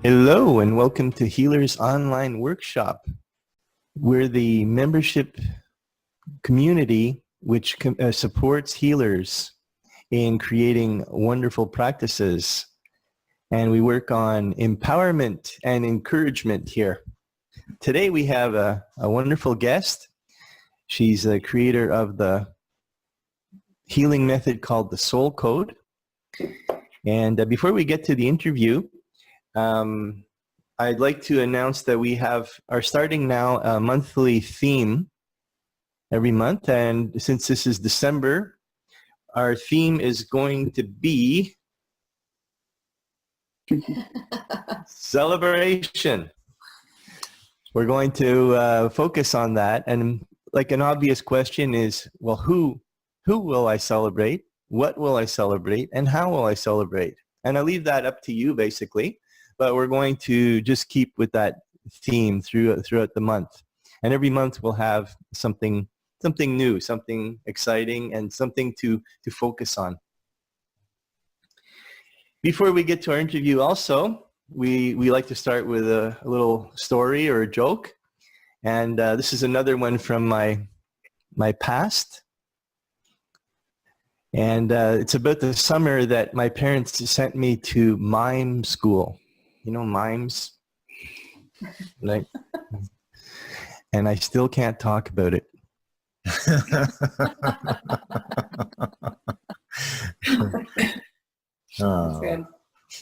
Hello and welcome to Healers Online Workshop. We're the membership community which supports healers in creating wonderful practices. And we work on empowerment and encouragement here. Today we have a wonderful guest. She's the creator of the healing method called the Soul Code. And before we get to the interview, I'd like to announce that we are starting now a monthly theme every month. And since this is December, our theme is going to be celebration. We're going to focus on that. And like an obvious question is, well, who will I celebrate? What will I celebrate? And how will I celebrate? And I'll leave that up to you, basically. But we're going to just keep with that theme throughout the month. And every month we'll have something new, something exciting, and something to focus on. Before we get to our interview also, we like to start with a little story or a joke. And this is another one from my past. And it's about the summer that my parents sent me to mime school. You know, mimes? Like, and I still can't talk about it. Oh.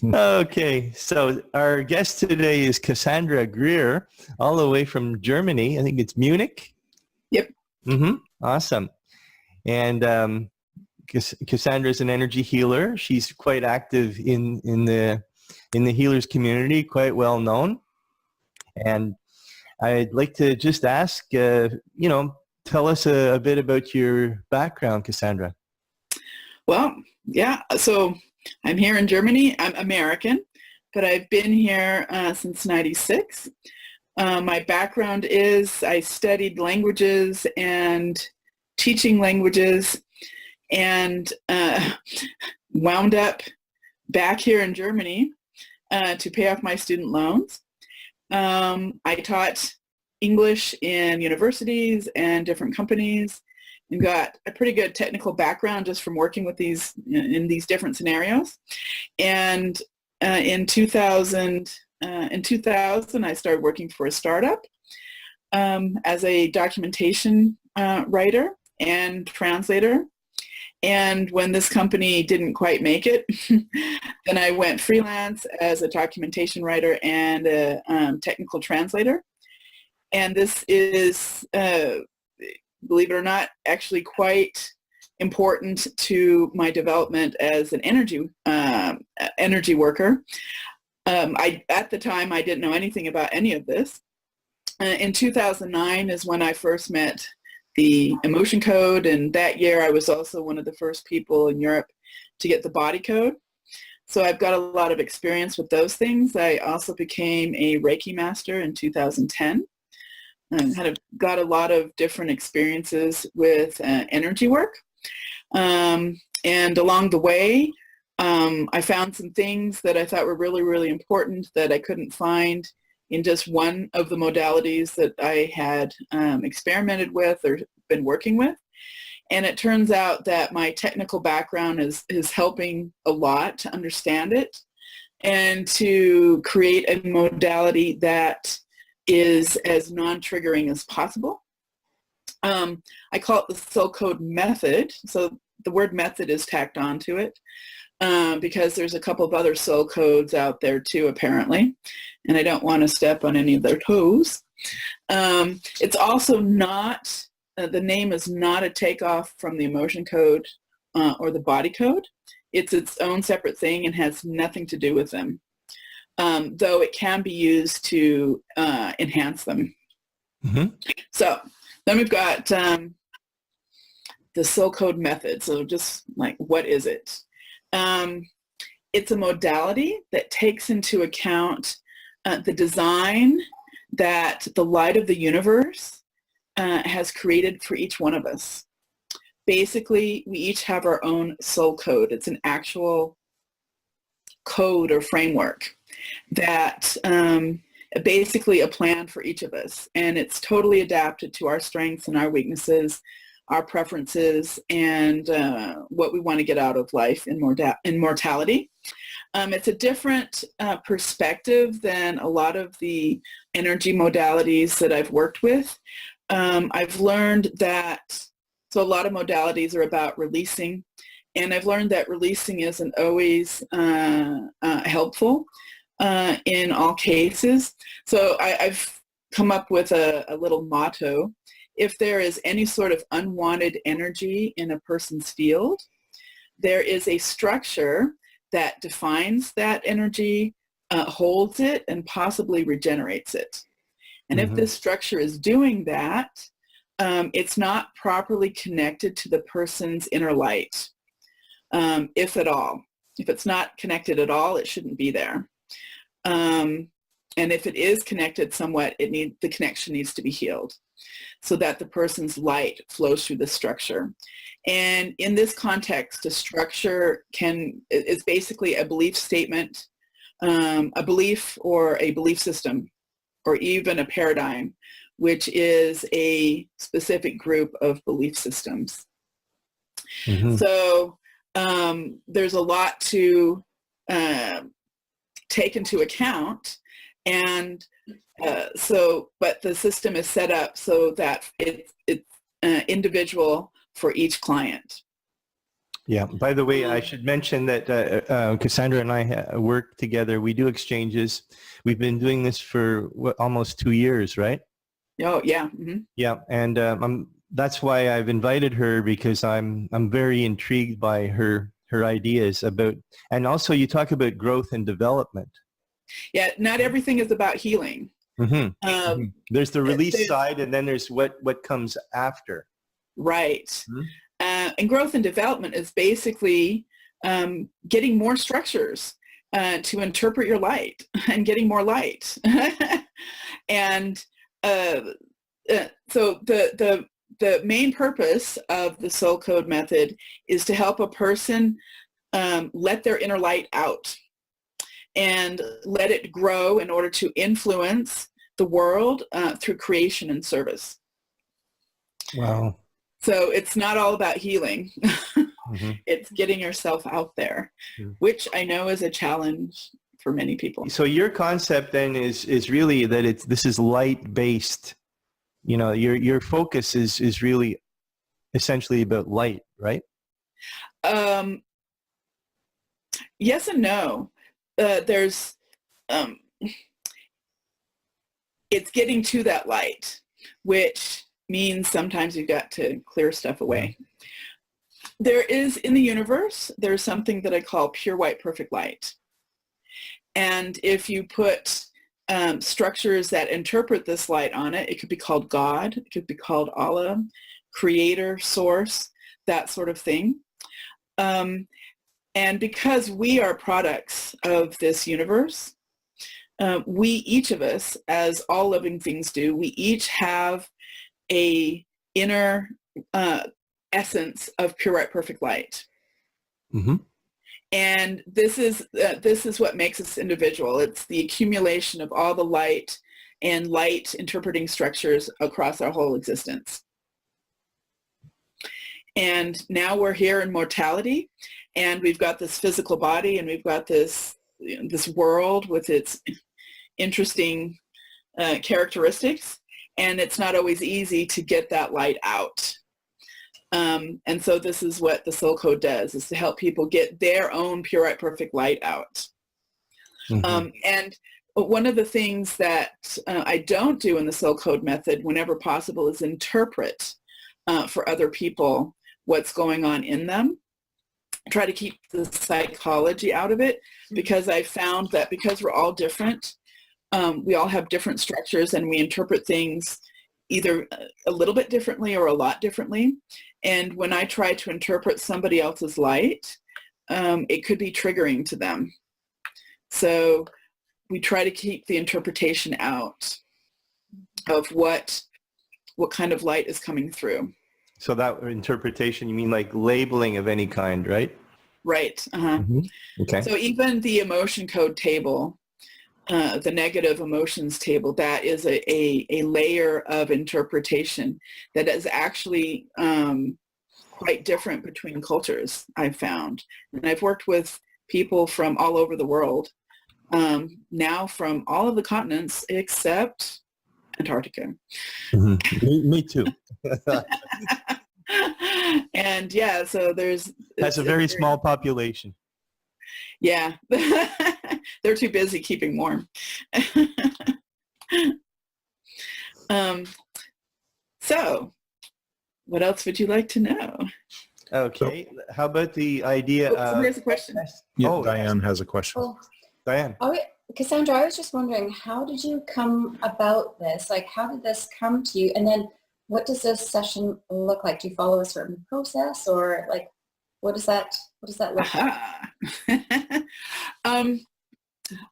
Okay, so our guest today is Cassandra Greer, all the way from Germany. I think it's Munich. Yep. Awesome. And Cassandra is an energy healer. She's quite active in the healers community, quite well known. And I'd like to just ask, tell us a bit about your background, Cassandra. Well, yeah, so I'm here in Germany. I'm American, but I've been here since '96. My background is I studied languages and teaching languages and wound up back here in Germany to pay off my student loans. I taught English in universities and different companies and got a pretty good technical background just from working with in these different scenarios. And in 2000, I started working for a startup as a documentation writer and translator. And when this company didn't quite make it, then I went freelance as a documentation writer and a technical translator. And this is, believe it or not, actually quite important to my development as an energy worker. At the time, I didn't know anything about any of this. In 2009 is when I first met the emotion code, and that year I was also one of the first people in Europe to get the body code. So I've got a lot of experience with those things. I also became a Reiki master in 2010 and got a lot of different experiences with energy work. And along the way, I found some things that I thought were really, really important that I couldn't find in just one of the modalities that I had experimented with or been working with. And it turns out that my technical background is helping a lot to understand it and to create a modality that is as non-triggering as possible. I call it the Soul Code method. So the word method is tacked onto it. Because there's a couple of other soul codes out there too, apparently, and I don't want to step on any of their toes. It's also not, the name is not a takeoff from the emotion code or the body code. It's its own separate thing and has nothing to do with them, though it can be used to enhance them. So then we've got the Soul Code method. So just like, what is it? It's a modality that takes into account the design that the light of the universe has created for each one of us. Basically, we each have our own soul code. It's an actual code or framework. that basically a plan for each of us, and it's totally adapted to our strengths and our weaknesses, our preferences, and what we want to get out of life in mortality. It's a different perspective than a lot of the energy modalities that I've worked with. I've learned that, so a lot of modalities are about releasing, and I've learned that releasing isn't always helpful in all cases. So I've come up with a little motto. If there is any sort of unwanted energy in a person's field, there is a structure that defines that energy, holds it, and possibly regenerates it. And if this structure is doing that, it's not properly connected to the person's inner light, if at all. If it's not connected at all, it shouldn't be there. And if it is connected somewhat, the connection needs to be healed so that the person's light flows through the structure. And in this context, a structure is basically a belief statement, a belief or a belief system, or even a paradigm, which is a specific group of belief systems. So there's a lot to take into account, and but the system is set up so that it's individual for each client. Yeah. By the way, I should mention that Cassandra and I work together. We do exchanges. We've been doing this for almost 2 years, right? Oh, yeah. Yeah, and that's why I've invited her, because I'm very intrigued by her ideas about, and also you talk about growth and development. Yeah, not everything is about healing. There's the release side, and then there's what comes after. Right. And growth and development is basically getting more structures to interpret your light and getting more light. And so the main purpose of the Soul Code method is to help a person let their inner light out and let it grow in order to influence the world through creation and service. Wow. So it's not all about healing. It's getting yourself out there, which I know is a challenge for many people. So your concept then is really that this is light based. You know, your focus is really essentially about light, right? Yes and no. There's it's getting to that light, which means sometimes you've got to clear stuff away. There is, in the universe, there's something that I call pure white perfect light. And if you put structures that interpret this light on it, it could be called God, it could be called Allah, creator, source, that sort of thing. And because we are products of this universe, we, each of us, as all living things do, we each have a inner essence of pure white perfect light. And this is what makes us individual. It's the accumulation of all the light and light interpreting structures across our whole existence. And now we're here in mortality, and we've got this physical body, and we've got this world with its interesting characteristics, and it's not always easy to get that light out. And so this is what the Soul Code does, is to help people get their own pure white perfect light out. And one of the things that I don't do in the Soul Code method whenever possible is interpret for other people what's going on in them. Try to keep the psychology out of it, because I found that because we're all different, we all have different structures, and we interpret things either a little bit differently or a lot differently. And when I try to interpret somebody else's light, it could be triggering to them. So we try to keep the interpretation out of what kind of light is coming through. So that interpretation, you mean like labeling of any kind, right? Right. Okay. So even the emotion code table, the negative emotions table, that is a layer of interpretation that is actually quite different between cultures, I've found. And I've worked with people from all over the world, now from all of the continents except Antarctica. Me too. And yeah, so That's a very small population. Yeah, they're too busy keeping warm. So what else would you like to know? Okay. How about the idea Somebody of... has a question. Yeah, Diane has a question. Well, Diane. Cassandra, I was just wondering, how did you come about this? Like, how did this come to you? And then what does this session look like? Do you follow a certain process, or like, what does that look like?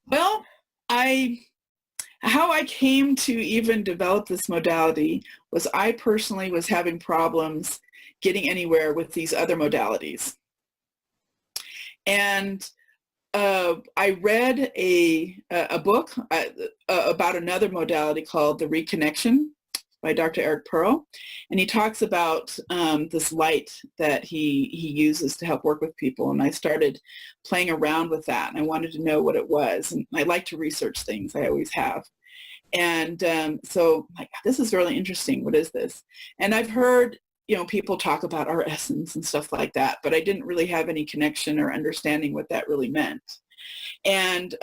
Well, how I came to even develop this modality was I personally was having problems getting anywhere with these other modalities. And I read a book about another modality called The Reconnection by Dr. Eric Pearl. And he talks about this light that he uses to help work with people. And I started playing around with that. And I wanted to know what it was. And I like to research things. I always have. And so like, this is really interesting. What is this? And I've heard, people talk about our essence and stuff like that, but I didn't really have any connection or understanding what that really meant. And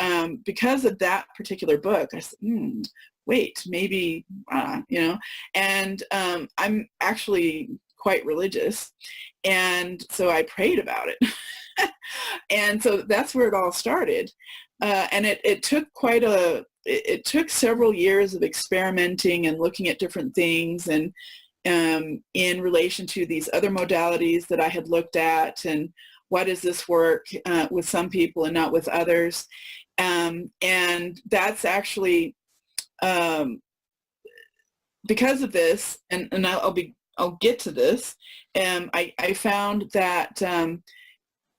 because of that particular book, I said, wait, maybe, and I'm actually quite religious. And so I prayed about it. And so that's where it all started. And it took it took several years of experimenting and looking at different things, and in relation to these other modalities that I had looked at, and why does this work with some people and not with others. And that's actually because of this, and I'll get to this. I found that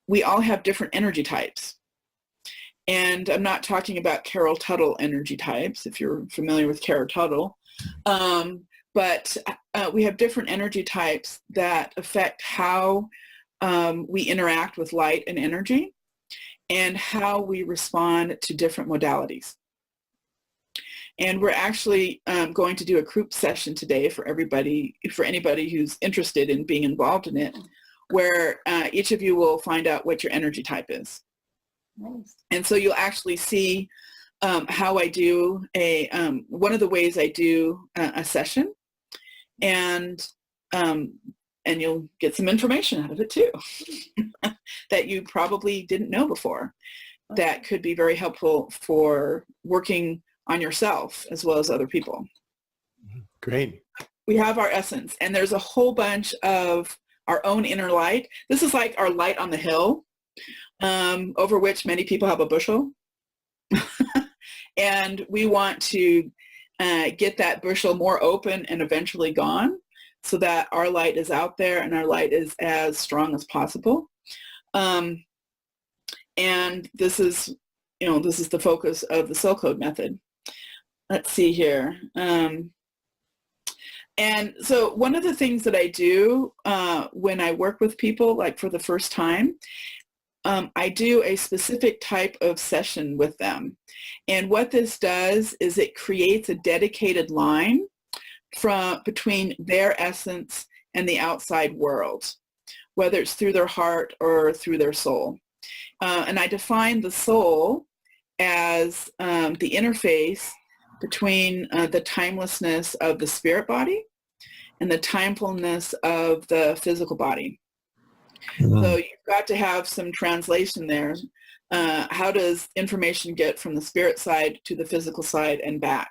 we all have different energy types. And I'm not talking about Carol Tuttle energy types, if you're familiar with Carol Tuttle, but we have different energy types that affect how we interact with light and energy, and how we respond to different modalities. And we're actually going to do a group session today for anybody who's interested in being involved in it, where each of you will find out what your energy type is. Nice. And so you'll actually see how I do one of the ways I do a session, and you'll get some information out of it too that you probably didn't know before, that could be very helpful for working on yourself as well as other people. Great. We have our essence, and there's a whole bunch of our own inner light. This is like our light on the hill, over which many people have a bushel. And we want to get that bushel more open and eventually gone, so that our light is out there and our light is as strong as possible. And this is the focus of the soul code method. Let's see here. And so one of the things that I do when I work with people, like for the first time, I do a specific type of session with them. And what this does is it creates a dedicated line between their essence and the outside world, whether it's through their heart or through their soul. And I define the soul as the interface between the timelessness of the spirit body and the timefulness of the physical body. Mm-hmm. So you've got to have some translation there. How does information get from the spirit side to the physical side and back?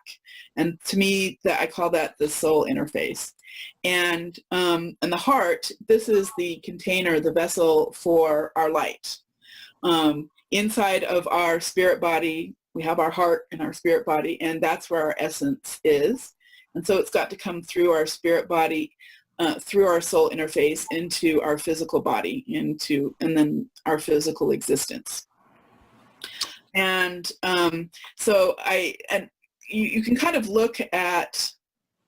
And to me, I call that the soul interface. And the heart, this is the container, the vessel for our light. Inside of our spirit body, we have our heart and our spirit body, and that's where our essence is. And so it's got to come through our spirit body, through our soul interface into our physical body, and then our physical existence. And you can kind of look at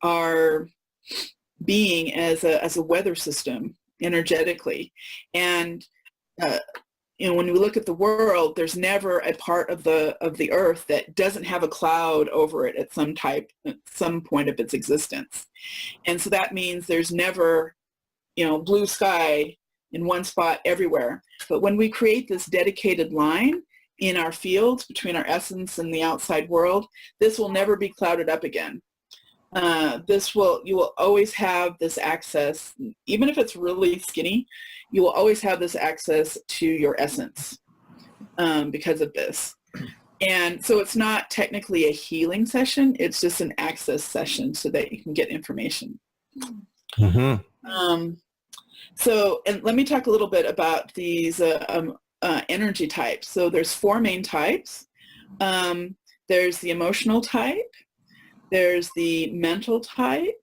our being as a weather system energetically. And when we look at the world, there's never a part of the earth that doesn't have a cloud over it at some point of its existence. And so that means there's never, blue sky in one spot everywhere. But when we create this dedicated line in our fields between our essence and the outside world, this will never be clouded up again. You will always have this access, even if it's really skinny, you will always have this access to your essence because of this. And so it's not technically a healing session, it's just an access session so that you can get information. Mm-hmm. And let me talk a little bit about these energy types. So there's 4 main types. There's the emotional type, there's the mental type,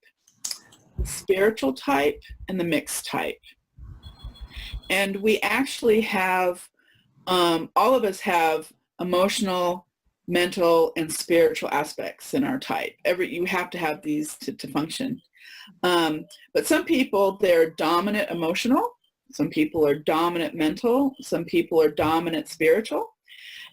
the spiritual type, and the mixed type. And we actually have, all of us have emotional, mental, and spiritual aspects in our type. You have to have these to function. But some people, they're dominant emotional. Some people are dominant mental. Some people are dominant spiritual.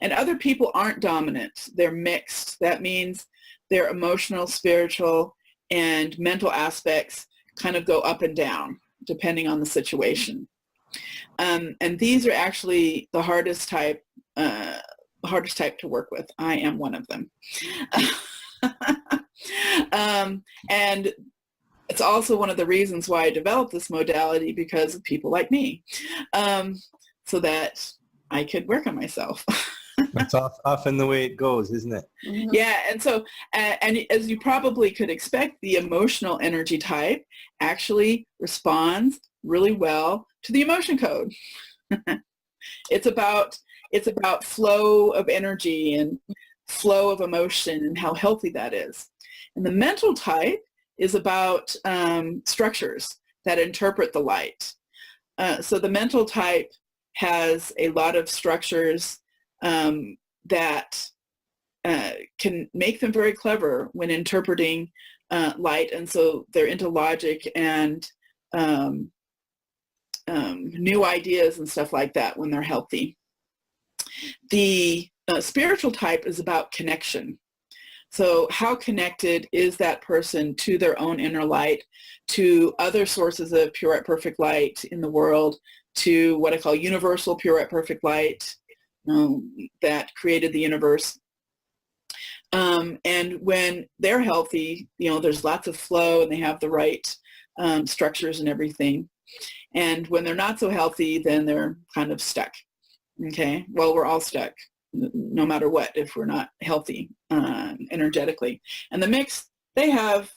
And other people aren't dominant. They're mixed. That means their emotional, spiritual, and mental aspects kind of go up and down depending on the situation. And these are actually the hardest type to work with. I am one of them. And it's also one of the reasons why I developed this modality, because of people like me, so that I could work on myself. That's often the way it goes, isn't it? Mhm. Yeah, and so, and as you probably could expect, the emotional energy type actually responds really well to the emotion code. It's about flow of energy and flow of emotion and how healthy that is. And the mental type is about structures that interpret the light. So the mental type has a lot of structures that can make them very clever when interpreting light. And so they're into logic and new ideas and stuff like that when they're healthy. The spiritual type is about connection. So how connected is that person to their own inner light, to other sources of pure, white, perfect light in the world, to what I call universal pure, white, perfect light that created the universe. And when they're healthy, there's lots of flow and they have the right structures and everything. And when they're not so healthy, then they're kind of stuck. Okay, well, we're all stuck no matter what if we're not healthy energetically. And the mix, they have,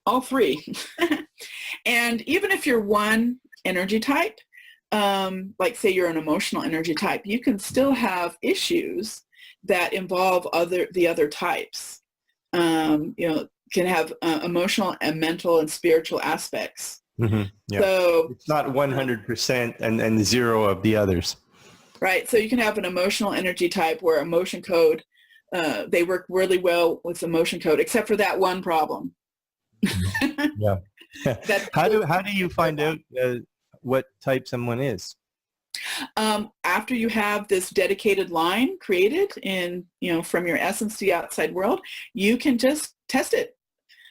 all 3. And even if you're one energy type, like say you're an emotional energy type, you can still have issues that involve the other types. Can have emotional and mental and spiritual aspects. Mm-hmm. Yeah. So it's not 100% and 0 of the others. Right. So you can have an emotional energy type where emotion code, they work really well with emotion code, except for that one problem. Yeah. How do you find out what type someone is? After you have this dedicated line created from your essence to the outside world, you can just test it.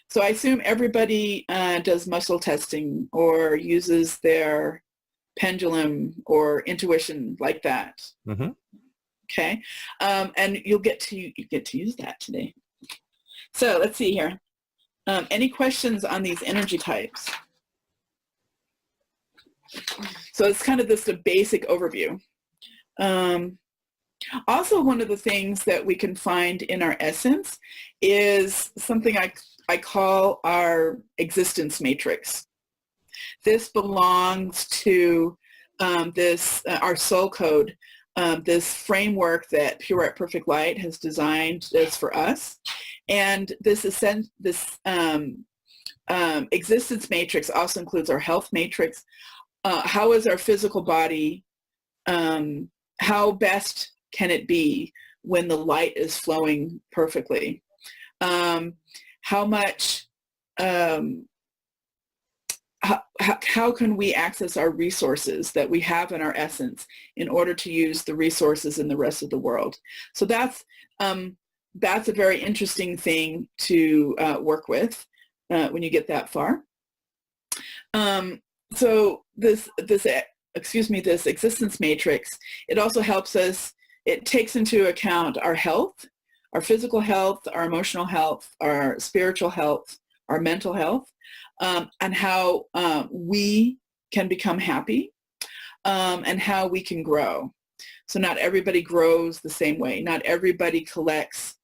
So I assume everybody does muscle testing or uses their pendulum or intuition like that. Mm-hmm. Okay, and you get to use that today. So let's see here. Any questions on these energy types? So it's kind of a basic overview. Also, one of the things that we can find in our essence is something I call our existence matrix. This belongs to our soul code, this framework that Pure White Perfect Light has designed just for us. And this existence matrix also includes our health matrix. How is our physical body, how best can it be when the light is flowing perfectly? How much, how can we access our resources that we have in our essence in order to use the resources in the rest of the world? So that's a very interesting thing to work with when you get that far. So this existence matrix, it also helps us, it takes into account our health, our physical health, our emotional health, our spiritual health, our mental health, and how we can become happy, and how we can grow. So not everybody grows the same way. Not everybody collects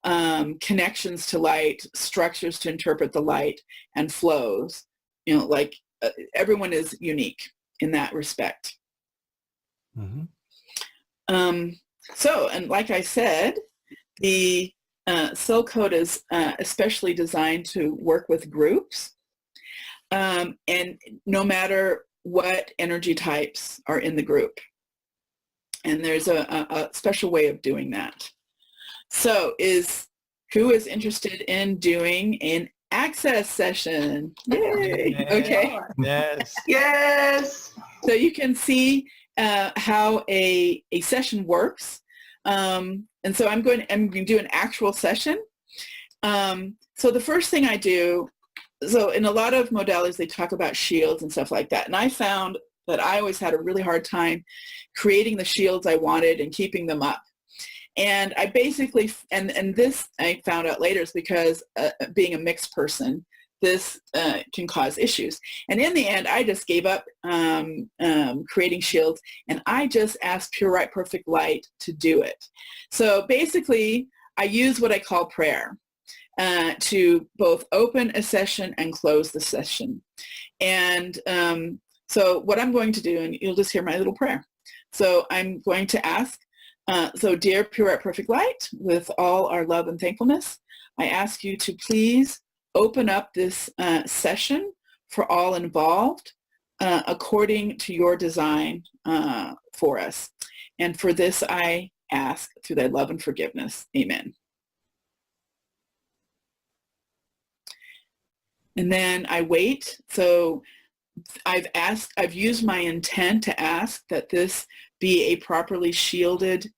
connections to light, structures to interpret the light, and flows. You know, like everyone is unique in that respect. Mm-hmm. So, and like I said, the cell code is especially designed to work with groups, and no matter what energy types are in the group. And there's a special way of doing that. So who is interested in doing an access session? Yay! Okay. Yes. Yes. So you can see how a session works. And so I'm going to do an actual session. So the first thing I do, so in a lot of modalities, they talk about shields and stuff like that. And I found that I always had a really hard time creating the shields I wanted and keeping them up. And I basically, and this I found out later is because being a mixed person, this can cause issues. And in the end, I just gave up creating shields, and I just asked Pure Right Perfect Light to do it. So basically, I use what I call prayer to both open a session and close the session. And so what I'm going to do, and you'll just hear my little prayer. So I'm going to ask, so dear Pure Right Perfect Light, with all our love and thankfulness, I ask you to please open up this session for all involved according to your design for us. And for this I ask through thy love and forgiveness. Amen. And then I wait. So I've used my intent to ask that this be a properly shielded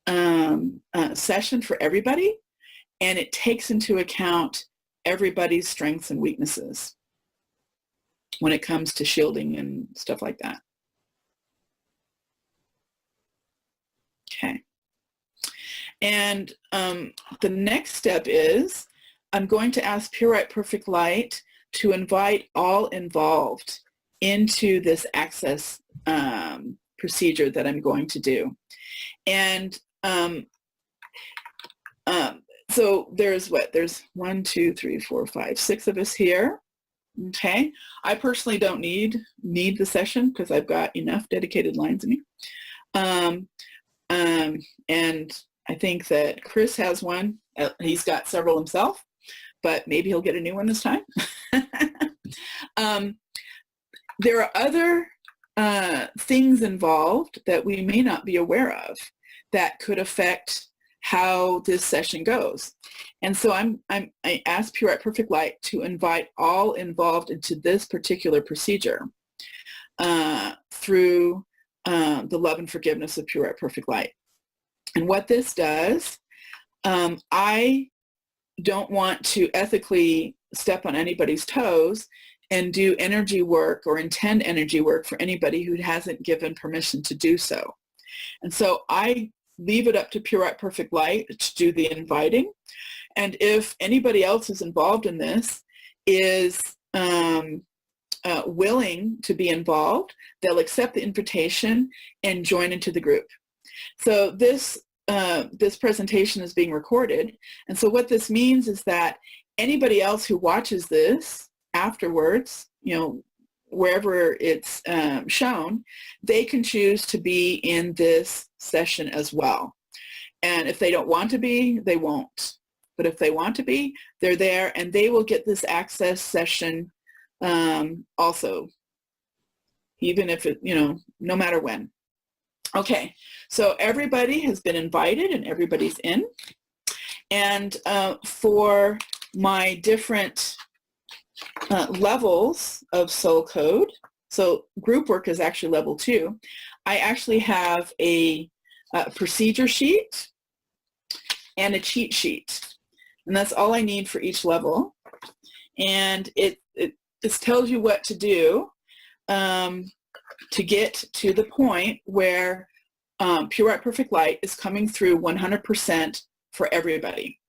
session for everybody. And it takes into account everybody's strengths and weaknesses when it comes to shielding and stuff like that. Okay. And the next step is I'm going to ask Pure Right Perfect Light to invite all involved into this access procedure that I'm going to do. And so there's 1, 2, 3, 4, 5, 6 of us here. Okay. I personally don't need the session because I've got enough dedicated lines in me. And I think that Chris has one. He's got several himself, but maybe he'll get a new one this time. There are other things involved that we may not be aware of that could affect how this session goes. And so I asked Pure Right Perfect Light to invite all involved into this particular procedure through the love and forgiveness of Pure Right Perfect Light. And what this does, I don't want to ethically step on anybody's toes and do energy work or intend energy work for anybody who hasn't given permission to do so. And so I leave it up to Pure Right Perfect Light to do the inviting. And if anybody else who's involved in this is willing to be involved, they'll accept the invitation and join into the group. So this presentation is being recorded. And so what this means is that anybody else who watches this afterwards, wherever it's shown, they can choose to be in this session as well. And if they don't want to be, they won't. But if they want to be, they're there, and they will get this access session also, even if it, no matter when. Okay, so everybody has been invited and everybody's in. And for my different levels of soul code, so group work is actually level 2, I actually have a procedure sheet and a cheat sheet. And that's all I need for each level. And it just tells you what to do to get to the point where Pure White Perfect Light is coming through 100% for everybody.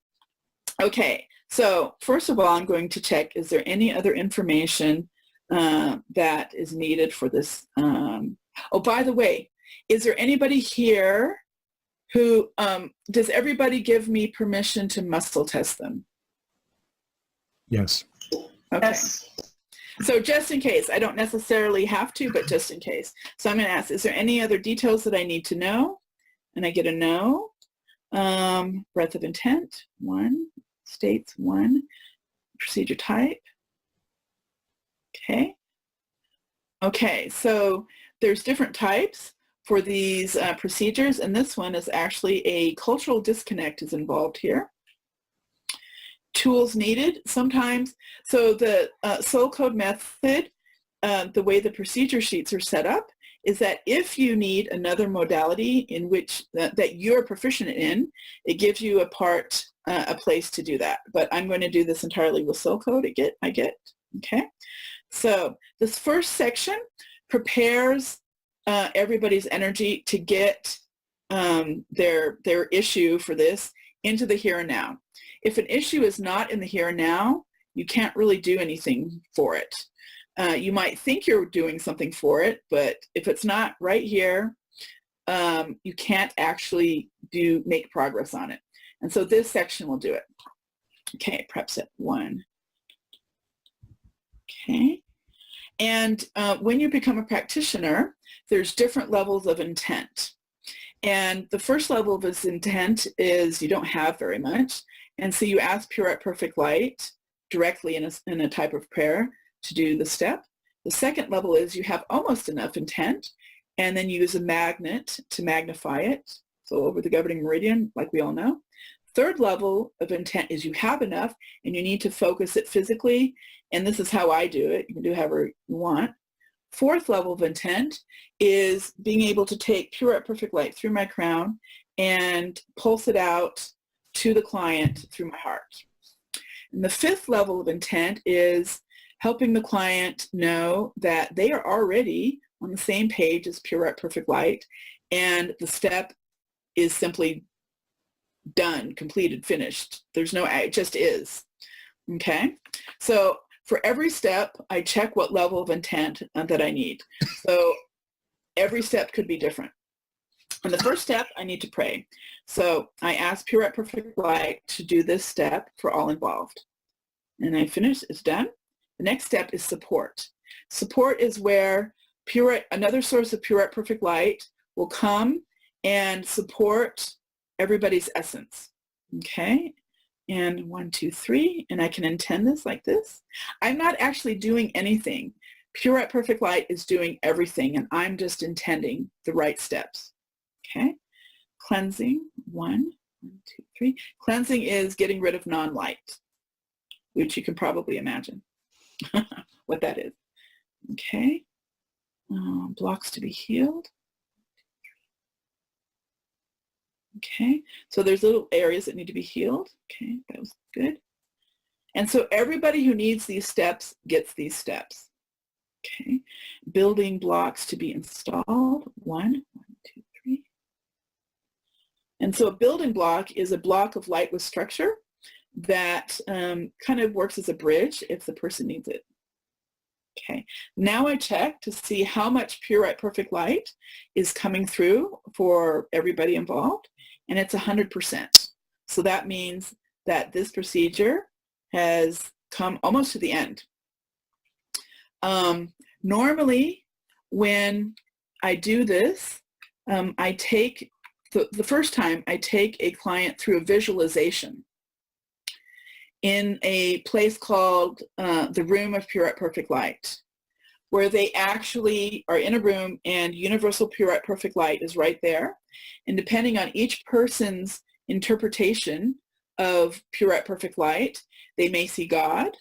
Okay, so first of all, I'm going to check, is there any other information that is needed for this? Oh, by the way, is there anybody here who, does everybody give me permission to muscle test them? Yes. Okay. Yes. So just in case, I don't necessarily have to, but just in case. So I'm going to ask, is there any other details that I need to know? And I get a no. Breadth of intent, 1. States, 1. Procedure type. Okay. Okay, so there's different types for these procedures, and this one is actually a cultural disconnect is involved here. Tools needed sometimes. So the soul code method, the way the procedure sheets are set up, is that if you need another modality in which that you're proficient in, it gives you a place to do that. But I'm going to do this entirely with soul code. I get. Okay. So this first section prepares everybody's energy to get their issue for this into the here and now. If an issue is not in the here and now, you can't really do anything for it. You might think you're doing something for it, but if it's not right here, you can't actually make progress on it. And so this section will do it. Okay, prep step 1. Okay. And when you become a practitioner, there's different levels of intent. And the first level of this intent is you don't have very much. And so you ask Pure White Perfect Light directly in a type of prayer to do the step. The second level is you have almost enough intent, and then you use a magnet to magnify it. So over the governing meridian, like we all know. Third level of intent is you have enough and you need to focus it physically. And this is how I do it. You can do however you want. Fourth level of intent is being able to take Pure White Perfect Light through my crown and pulse it out to the client through my heart. And the fifth level of intent is helping the client know that they are already on the same page as Pure White Perfect Light, and the step is simply done, completed, finished. There's no, it just is. Okay? So for every step, I check what level of intent that I need. So every step could be different. On the first step, I need to pray. So I ask Pure White Perfect Light to do this step for all involved. And I finish, it's done. The next step is support. Support is where another source of Pure White Perfect Light will come and support everybody's essence. Okay? And 1, 2, 3, and I can intend this like this. I'm not actually doing anything. Pure White Perfect Light is doing everything, and I'm just intending the right steps. Okay? Cleansing, 1, 2, 3. Cleansing is getting rid of non-light, which you can probably imagine what that is. Okay? Blocks to be healed. Okay, so there's little areas that need to be healed. Okay, that was good. And so everybody who needs these steps gets these steps. Okay, building blocks to be installed. 1, 2, 3. And so a building block is a block of light with structure that kind of works as a bridge if the person needs it. Okay, now I check to see how much Pure White Perfect Light is coming through for everybody involved, and it's 100%. So that means that this procedure has come almost to the end. Normally, when I do this, I take, the first time I take a client through a visualization in a place called the Room of Pure White Perfect Light, where they actually are in a room and universal pure perfect light is right there. And depending on each person's interpretation of pure perfect light, they may see God.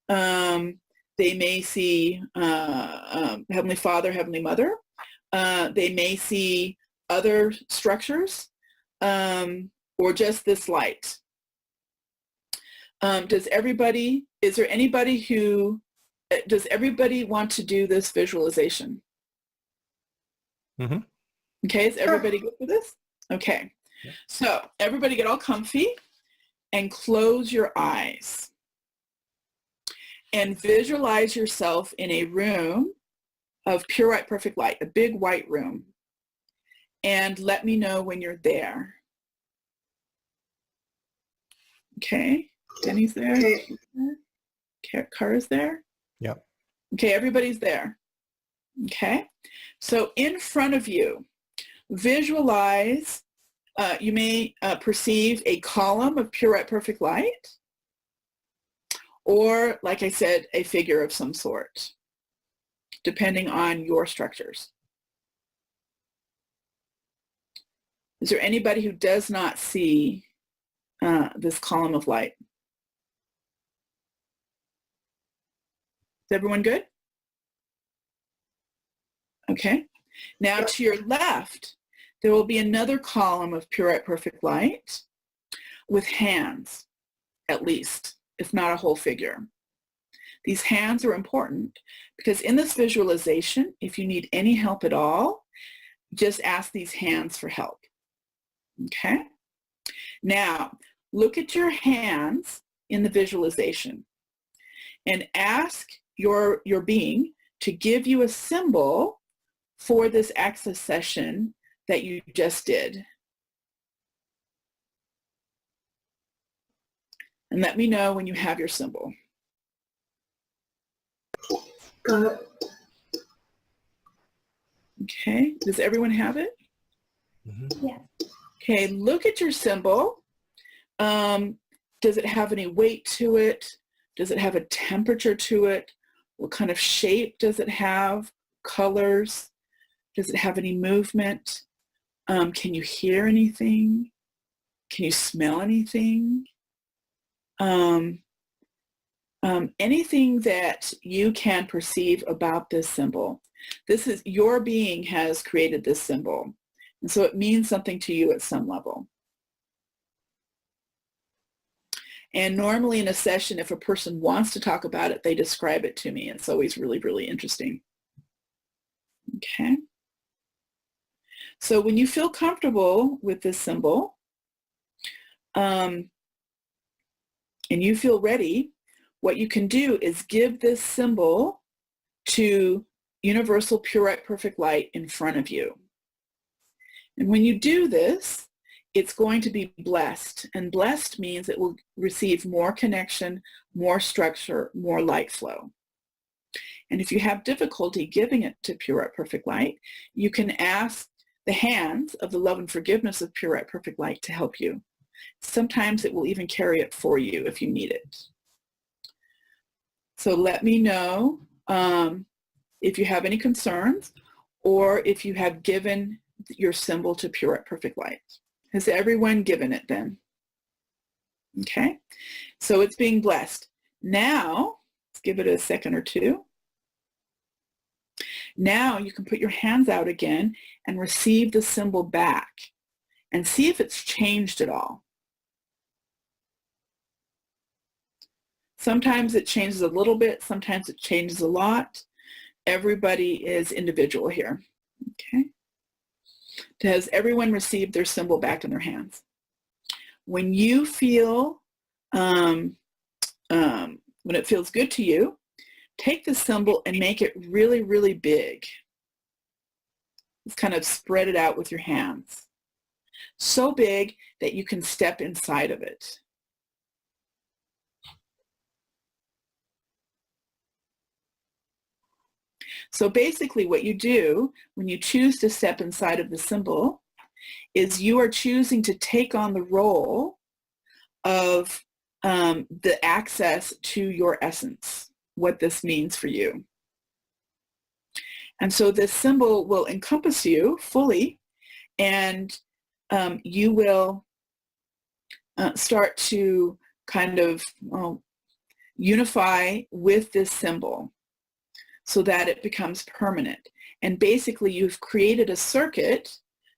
They may see Heavenly Father, Heavenly Mother. They may see other structures, or just this light. Is there anybody does everybody want to do this visualization? Mm-hmm. Okay, is everybody good for this? Okay, Yeah. So everybody get all comfy and close your eyes and visualize yourself in a room of pure white perfect light, a big white room, and let me know when you're there. Okay, Denny's there. Kara's there. Yep. Okay, everybody's there. Okay, so in front of you, visualize, you may perceive a column of pure white perfect light, or, like I said, a figure of some sort, depending on your structures. Is there anybody who does not see this column of light? Is everyone good? Okay. Now to your left, there will be another column of pure white perfect light with hands, at least, if not a whole figure. These hands are important because in this visualization, if you need any help at all, just ask these hands for help. Okay? Now, look at your hands in the visualization and ask your being to give you a symbol for this access session that you just did. And let me know when you have your symbol. Okay, does everyone have it? Mm-hmm. Yeah. Okay, look at your symbol. Does it have any weight to it? Does it have a temperature to it? What kind of shape does it have? Colors? Does it have any movement? Can you hear anything? Can you smell anything? Anything that you can perceive about this symbol. This is, your being has created this symbol. And so it means something to you at some level. And normally in a session, if a person wants to talk about it, they describe it to me. It's always really, really interesting. Okay. So when you feel comfortable with this symbol, and you feel ready, what you can do is give this symbol to universal pure white perfect light in front of you. And when you do this, it's going to be blessed. And blessed means it will receive more connection, more structure, more light flow. And if you have difficulty giving it to pure white perfect light, you can ask the hands of the love and forgiveness of pure white perfect light to help you. Sometimes it will even carry it for you if you need it. So let me know if you have any concerns or if you have given your symbol to pure white perfect light. Has everyone given it then? Okay, so it's being blessed. Now, let's give it a second or two. Now you can put your hands out again and receive the symbol back and see if it's changed at all. Sometimes it changes a little bit, sometimes it changes a lot. Everybody is individual here, okay? Has everyone received their symbol back in their hands? When you feel, when it feels good to you, take the symbol and make it really, really big. Just kind of spread it out with your hands. So big that you can step inside of it. So basically what you do when you choose to step inside of the symbol is you are choosing to take on the role of the access to your essence, what this means for you. And so this symbol will encompass you fully, and you will start to kind of unify with this symbol so that it becomes permanent. And basically you've created a circuit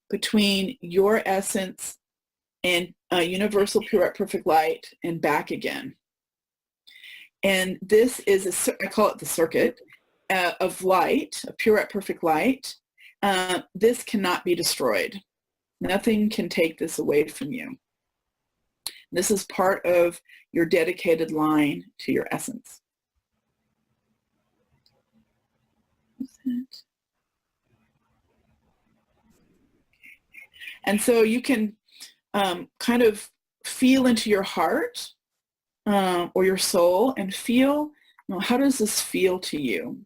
between your essence and universal pure perfect light and back again. And this is, I call it the circuit of light, of pure perfect light. This cannot be destroyed. Nothing can take this away from you. This is part of your dedicated line to your essence. And so you can kind of feel into your heart or your soul and feel, how does this feel to you?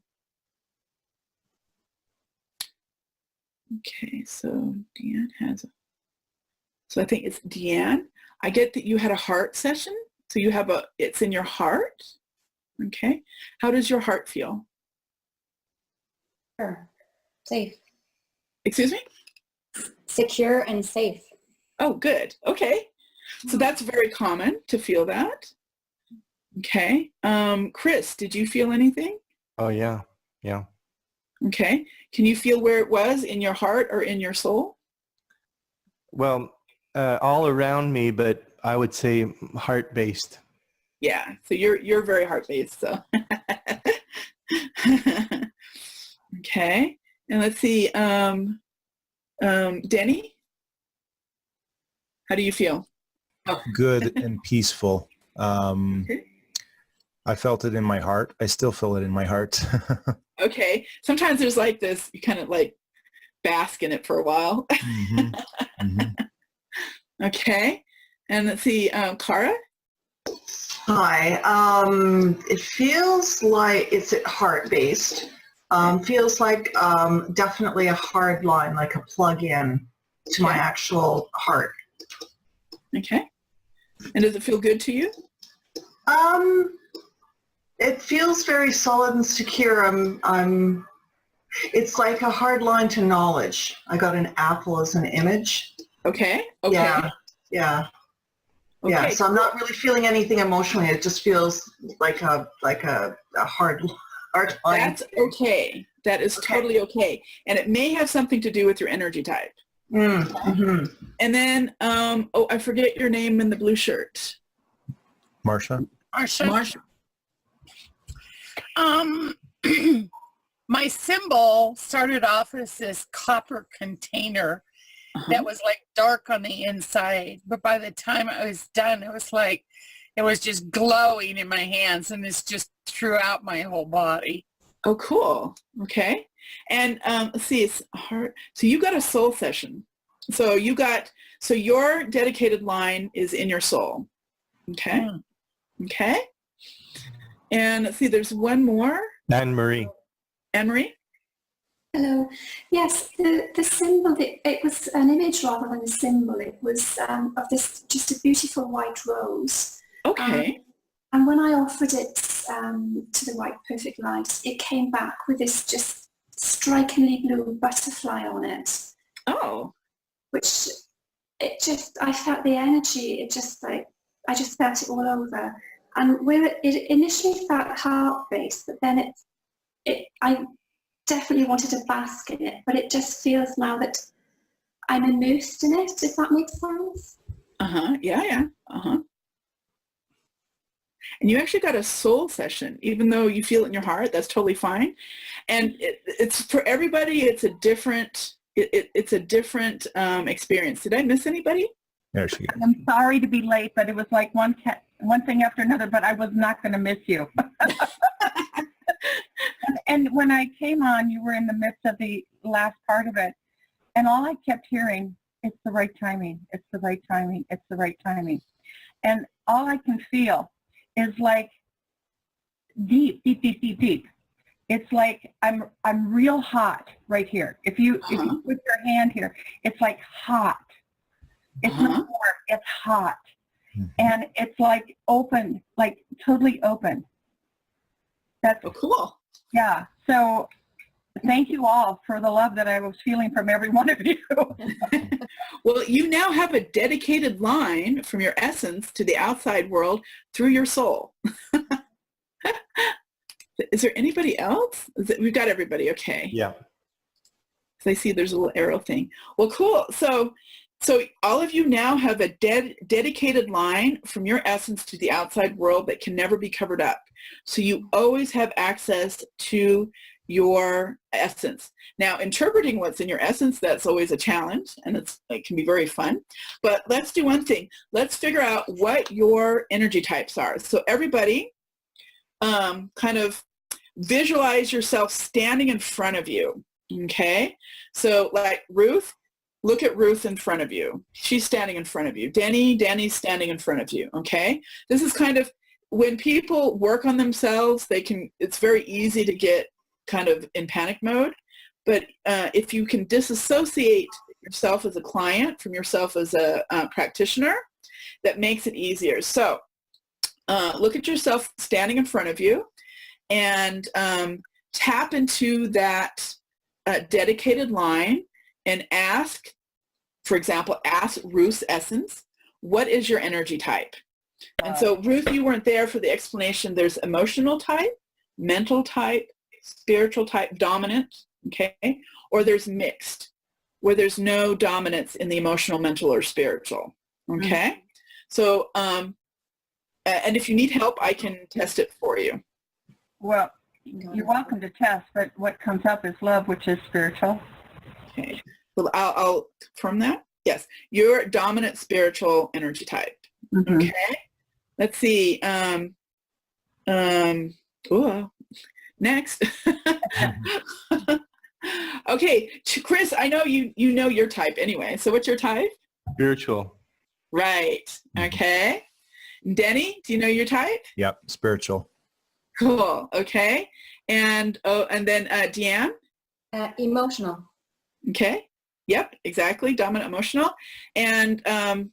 Okay, so Deanne has, so I think it's Deanne. I get that you had a heart session. So you have it's in your heart. Okay. How does your heart feel? Sure. Safe. Excuse me? Secure and safe. Oh, good. Okay. So that's very common to feel that. Okay. Chris, did you feel anything? Oh, yeah. Yeah. Okay. Can you feel where it was in your heart or in your soul? Well, all around me, but I would say heart-based. Yeah. So you're very heart-based. So. Okay. And let's see. Denny, how do you feel? Good and peaceful. Okay. I felt it in my heart. I still feel it in my heart. Okay. Sometimes there's like this, you kind of like bask in it for a while. Mm-hmm. Mm-hmm. Okay. And let's see, Cara? Hi. It feels like it's heart-based. Feels like definitely a hard line, like a plug-in to my actual heart. Okay. And does it feel good to you? It feels very solid and secure. It's like a hard line to knowledge. I got an apple as an image. Okay. Okay. Yeah. Yeah. Okay. Yeah. So I'm not really feeling anything emotionally. It just feels like a hard line. That's okay. That is totally okay. And it may have something to do with your energy type. Mm-hmm. And then, oh, I forget your name in the blue shirt. Marsha? Marsha. My symbol started off as this copper container that was like dark on the inside. But by the time I was done, it was like, it was just glowing in my hands, and it's just throughout my whole body. Oh, cool. Okay. And let's see, it's heart. So you got a soul session. So your dedicated line is in your soul. Okay. Okay. And let's see, there's one more. Anne-Marie. Anne-Marie? Hello. Yes, the symbol, it was an image rather than a symbol. It was of this, just a beautiful white rose. Okay. And when I offered it to the white perfect light, it came back with this just strikingly blue butterfly on it. Oh. Which I felt the energy, it just like, I just felt it all over. And where it initially felt heart-based, but then I definitely wanted to bask in it, but it just feels now that I'm immersed in it, if that makes sense. Yeah. And you actually got a soul session, even though you feel it in your heart. That's totally fine. And it's for everybody. It's a different. It's a different experience. Did I miss anybody? There she goes. I'm sorry to be late, but it was like one thing after another. But I was not going to miss you. And when I came on, you were in the midst of the last part of it, and all I kept hearing, "It's the right timing. It's the right timing. It's the right timing," and all I can feel is like deep. It's like I'm real hot right here. If you put your hand here, it's like hot. It's not warm. It's hot, and it's like open, like totally open. That's cool. Yeah. So Thank you all for the love that I was feeling from every one of you. Well, you now have a dedicated line from your essence to the outside world through your soul. Is there anybody else? We've got everybody, okay. Yeah. So I see there's a little arrow thing. Well, cool. So all of you now have a dedicated line from your essence to the outside world that can never be covered up. So you always have access to your essence. Now, interpreting what's in your essence, that's always a challenge, and it can be very fun. But let's do one thing. Let's figure out what your energy types are. So everybody kind of visualize yourself standing in front of you, okay? So like Ruth, look at Ruth in front of you. She's standing in front of you. Danny's standing in front of you, okay? This is kind of, when people work on themselves, it's very easy to get kind of in panic mode. But if you can disassociate yourself as a client from yourself as a practitioner, that makes it easier. So look at yourself standing in front of you and tap into that dedicated line and ask, for example, ask Ruth's essence, what is your energy type? And so Ruth, you weren't there for the explanation. There's emotional type, mental type, spiritual type, dominant, okay? Or there's mixed, where there's no dominance in the emotional, mental, or spiritual, okay? Mm-hmm. So, and if you need help, I can test it for you. Well, you're welcome to test, but what comes up is love, which is spiritual. Okay, so I'll confirm that. Yes, you're dominant spiritual energy type. Mm-hmm. Okay, let's see. Next. Okay, Chris, I know you know your type anyway. So what's your type? Spiritual. Right. Okay. Denny, do you know your type? Yep, spiritual. Cool. Okay. And then Deanne? Emotional. Okay. Yep, exactly. Dominant emotional. And oh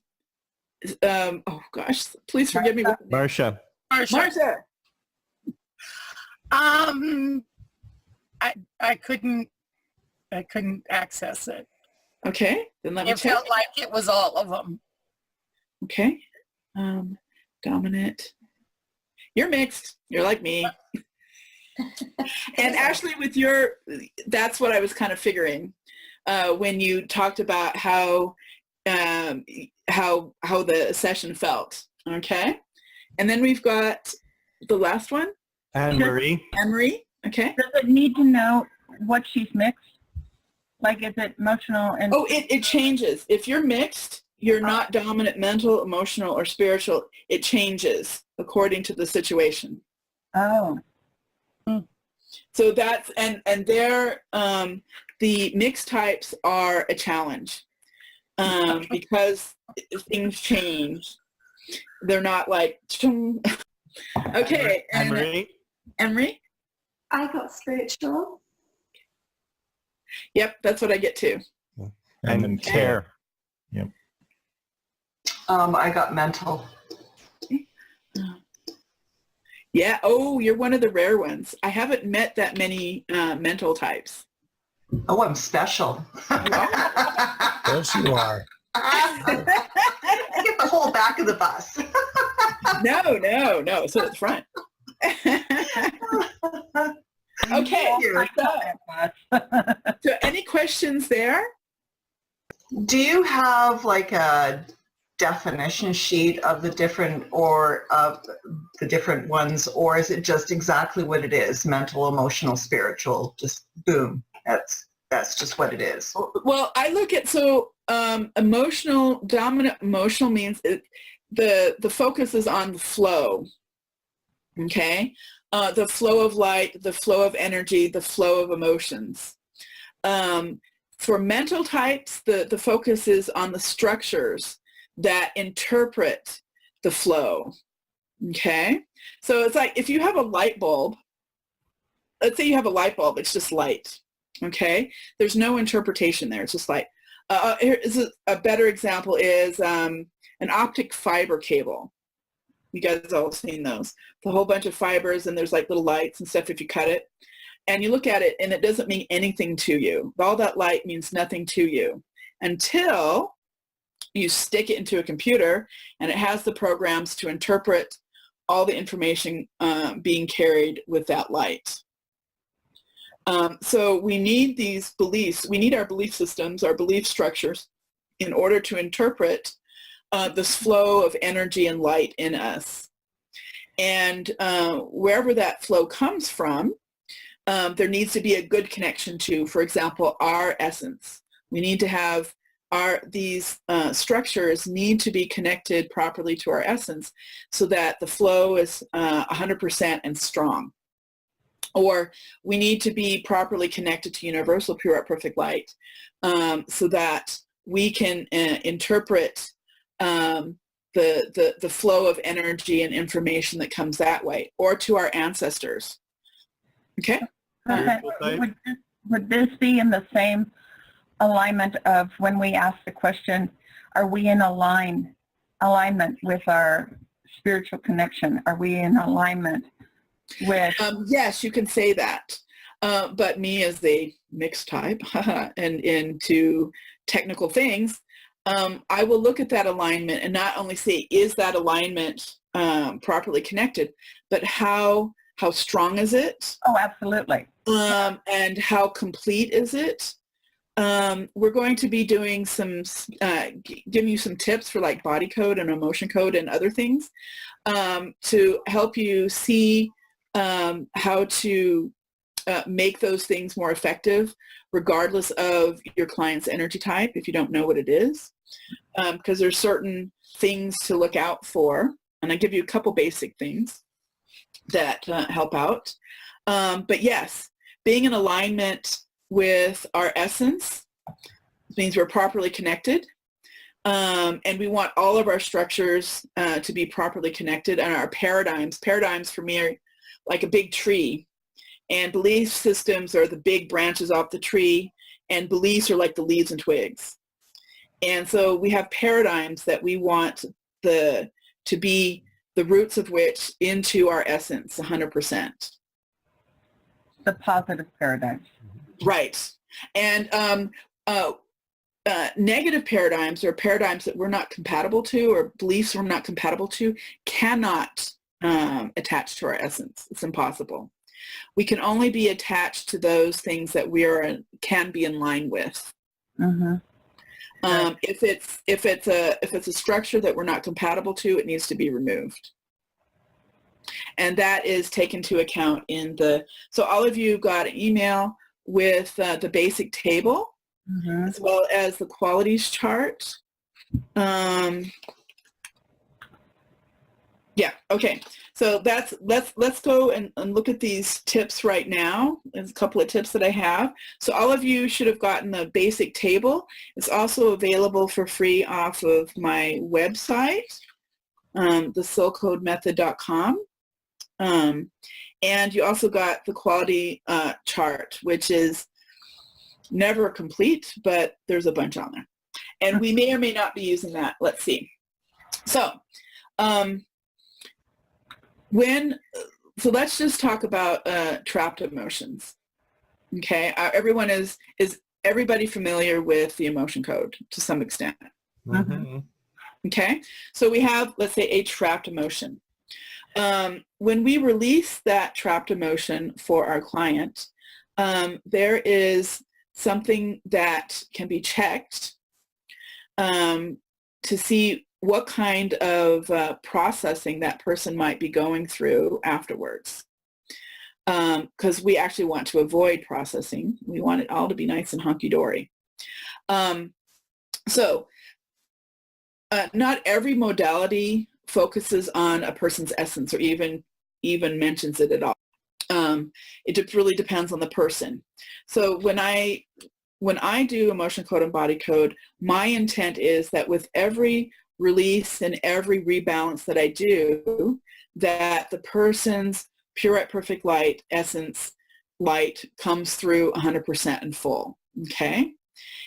gosh, please forgive me. Marsha. Marsha. I couldn't access it. Okay. Then let me It felt like it was all of them. Okay. Dominant. You're mixed. You're like me. And Ashley, that's what I was kind of figuring when you talked about how the session felt. Okay. And then we've got the last one. Anne-Marie. Anne-Marie. Okay. Does it need to know what she's mixed? Like, is it emotional? And oh, it changes. If you're mixed, you're not dominant, mental, emotional, or spiritual. It changes according to the situation. Oh. So that's, and there, the mixed types are a challenge because things change. They're not like, okay. Anne-Marie. Anne-Marie? I got spiritual. Yep, that's what I get too. And then care. Yep. I got mental. Yeah. Oh, you're one of the rare ones. I haven't met that many mental types. Oh, I'm special. Yes, you are. I get the whole back of the bus. No. So it's front. Okay. So any questions there? Do you have like a definition sheet of the different ones, or is it just exactly what it is? Mental, emotional, spiritual, just boom. That's just what it is. Well, I look at, emotional, dominant emotional means the focus is on the flow. Okay. The flow of light, the flow of energy, the flow of emotions. For mental types, the focus is on the structures that interpret the flow. Okay? So it's like if you have a light bulb, let's say you have a light bulb, it's just light. Okay? There's no interpretation there. It's just light. A better example is an optic fiber cable. You guys all seen those. It's a whole bunch of fibers and there's like little lights and stuff if you cut it. and you look at it and it doesn't mean anything to you. All that light means nothing to you until you stick it into a computer and it has the programs to interpret all the information being carried with that light. So we need these beliefs, we need our belief systems, our belief structures in order to interpret this flow of energy and light in us. And wherever that flow comes from, there needs to be a good connection to, for example, our essence. We need to have these structures need to be connected properly to our essence so that the flow is 100% and strong. Or we need to be properly connected to universal pure perfect light so that we can interpret the flow of energy and information that comes that way, or to our ancestors. Okay? Okay. Would this be in the same alignment of when we ask the question, are we in alignment with our spiritual connection? Are we in alignment with... yes, you can say that. But me as a mixed type and into technical things, I will look at that alignment and not only say, is that alignment properly connected, but how strong is it? Oh, absolutely. And how complete is it? We're going to be doing some, giving you some tips for like body code and emotion code and other things to help you see how to make those things more effective regardless of your client's energy type if you don't know what it is. Because there's certain things to look out for. And I give you a couple basic things that help out. But yes, being in alignment with our essence means we're properly connected. And we want all of our structures to be properly connected, and our paradigms for me are like a big tree, and belief systems are the big branches off the tree, and beliefs are like the leaves and twigs. And so we have paradigms that we want to be the roots of which into our essence 100%. The positive paradigms. Right. And negative paradigms, or paradigms that we're not compatible to, or beliefs we're not compatible to, cannot attach to our essence. It's impossible. We can only be attached to those things that can be in line with. Mm-hmm. If it's a structure that we're not compatible to, it needs to be removed. And that is taken into account so all of you got an email with the basic table, mm-hmm. as well as the qualities chart. Yeah, okay. So let's go and look at these tips right now. There's a couple of tips that I have. So all of you should have gotten the basic table. It's also available for free off of my website, thesoulcodemethod.com. And you also got the quality chart, which is never complete, but there's a bunch on there. And we may or may not be using that. Let's see. So let's just talk about trapped emotions. Okay, everyone is everybody familiar with the emotion code to some extent? Mm-hmm. Okay, so we have, let's say, a trapped emotion. When we release that trapped emotion for our client, there is something that can be checked to see what kind of processing that person might be going through afterwards. Because we actually want to avoid processing. We want it all to be nice and hunky-dory. So not every modality focuses on a person's essence or even mentions it at all. It really depends on the person. So when I do emotion code and body code, my intent is that with every release and every rebalance that I do, that the person's pure perfect light essence light comes through 100% in full. Okay?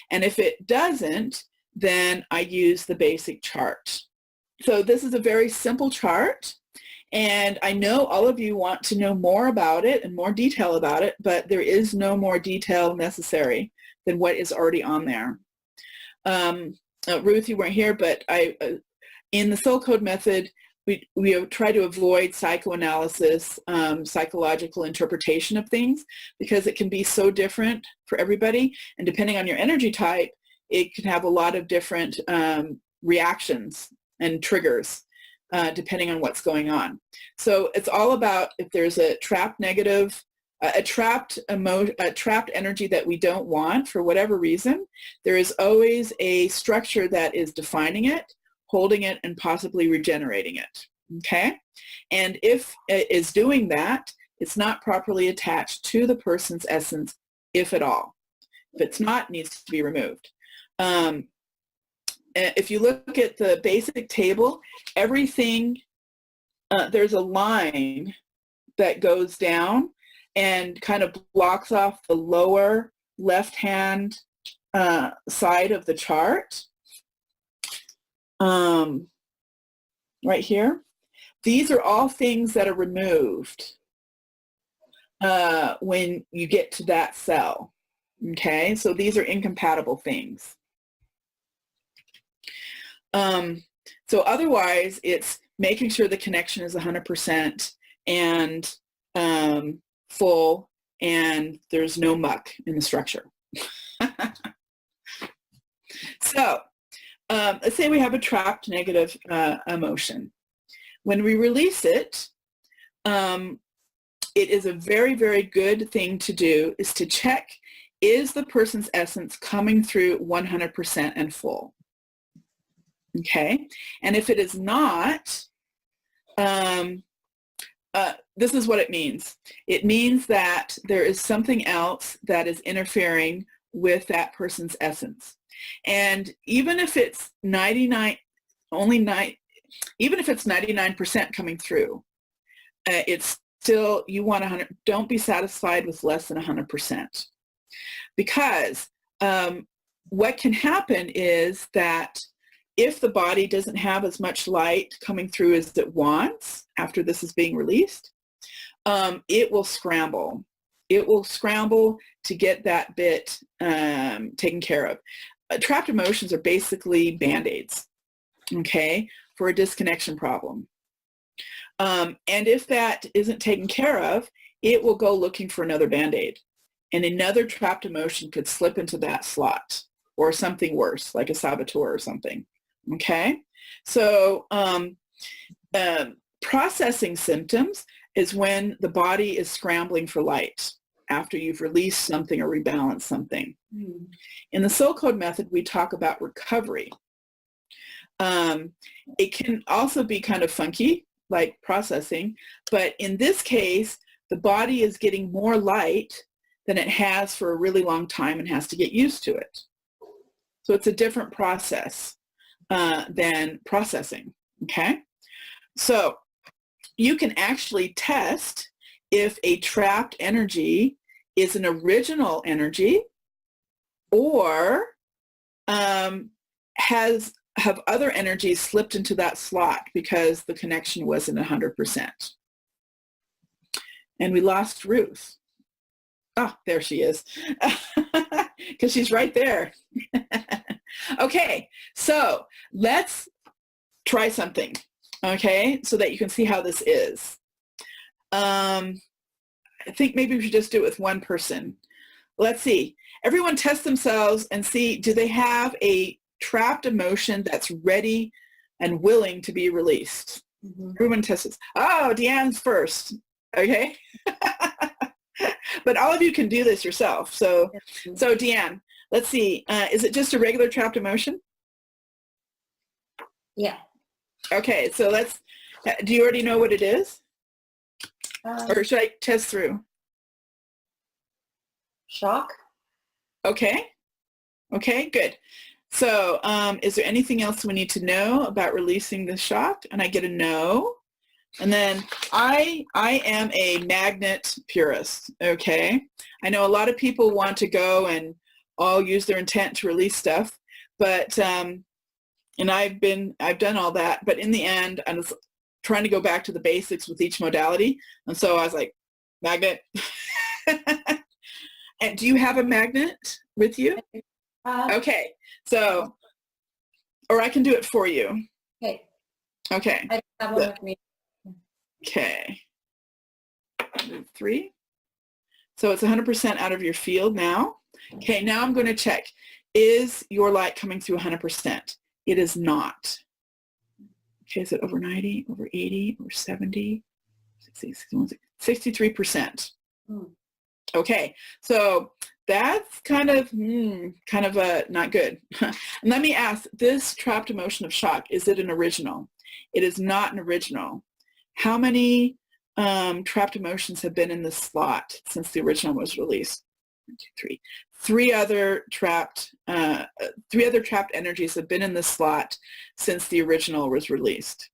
And if it doesn't, then I use the basic chart. So this is a very simple chart, And I know all of you want to know more about it and more detail about it, but there is no more detail necessary than what is already on there. Ruth, you weren't here, but in the soul code method, we try to avoid psychoanalysis, psychological interpretation of things, because it can be so different for everybody. And depending on your energy type, it can have a lot of different reactions and triggers, depending on what's going on. So it's all about, if there's a trapped negative, a trapped energy that we don't want for whatever reason, there is always a structure that is defining it, holding it, and possibly regenerating it. Okay? And if it is doing that, it's not properly attached to the person's essence, if at all. If it's not, it needs to be removed. If you look at the basic table, everything, there's a line that goes down and kind of blocks off the lower left-hand side of the chart. Right here. These are all things that are removed when you get to that cell. Okay, so these are incompatible things. So otherwise, it's making sure the connection is 100% and full, and there's no muck in the structure. So let's say we have a trapped negative emotion. When we release it, it is a very, very good thing to do is to check, is the person's essence coming through 100% and full? Okay, and if it is not, this is what it means. It means that there is something else that is interfering with that person's essence. And even if it's 99% coming through, it's still, you want 100. Don't be satisfied with less than 100%, because what can happen is that if the body doesn't have as much light coming through as it wants after this is being released, it will scramble. It will scramble to get that bit taken care of. Trapped emotions are basically Band-Aids, okay, for a disconnection problem. And if that isn't taken care of, it will go looking for another Band-Aid. And another trapped emotion could slip into that slot, or something worse, like a saboteur or something. Okay, so processing symptoms is when the body is scrambling for light after you've released something or rebalanced something. In the soul code method, we talk about recovery. It can also be kind of funky, like processing, but in this case, the body is getting more light than it has for a really long time and has to get used to it. So it's a different process than processing, okay? So you can actually test if a trapped energy is an original energy or have other energies slipped into that slot because the connection wasn't 100%. And we lost Ruth. Oh, there she is, because she's right there. Okay, so let's try something, okay, so that you can see how this is. I think maybe we should just do it with one person. Let's see. Everyone test themselves and see, do they have a trapped emotion that's ready and willing to be released? Everyone tests this. Oh, Deanne's first, okay? But all of you can do this yourself. So Deanne, let's see. Is it just a regular trapped emotion? Yeah. Okay, so do you already know what it is? Or should I test through? Shock. Okay. Okay, good. So is there anything else we need to know about releasing the shock? And I get a no. And then I am a magnet purist, okay? I know a lot of people want to go and all use their intent to release stuff, but, and I've done all that, but in the end, trying to go back to the basics with each modality. And so I was like, magnet. And do you have a magnet with you? Okay. So, or I can do it for you. Okay. Okay. I have one with me. Okay. 3. So it's 100% out of your field now. Okay, now I'm going to check. Is your light coming through 100%? It is not. Okay, is it over 90, over 80, over 70, 63%? Okay, so that's kind of not good. And let me ask, this trapped emotion of shock, is it an original? It is not an original. How many trapped emotions have been in this slot since the original was released? 1, 2, 3. Three other trapped energies have been in this slot since the original was released.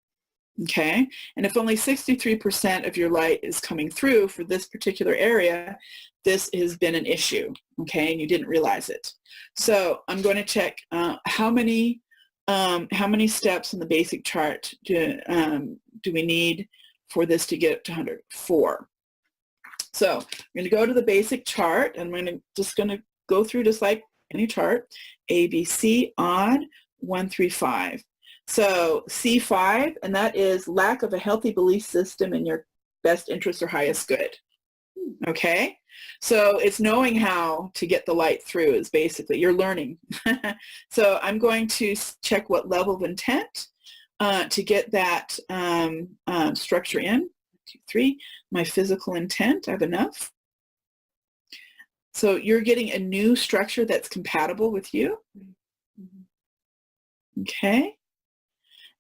Okay, and if only 63% of your light is coming through for this particular area, this has been an issue. Okay, and you didn't realize it. So I'm going to check how many steps in the basic chart do we need for this to get to 100? 4. So I'm going to go to the basic chart, and I'm just going to go through just like any chart. A, B, C, odd, 1, 3, 5. So C5, and that is lack of a healthy belief system in your best interest or highest good. Okay? So it's knowing how to get the light through is basically, you're learning. So I'm going to check what level of intent to get that structure in. 1, 2, 3. My physical intent, I have enough. So you're getting a new structure that's compatible with you. Okay.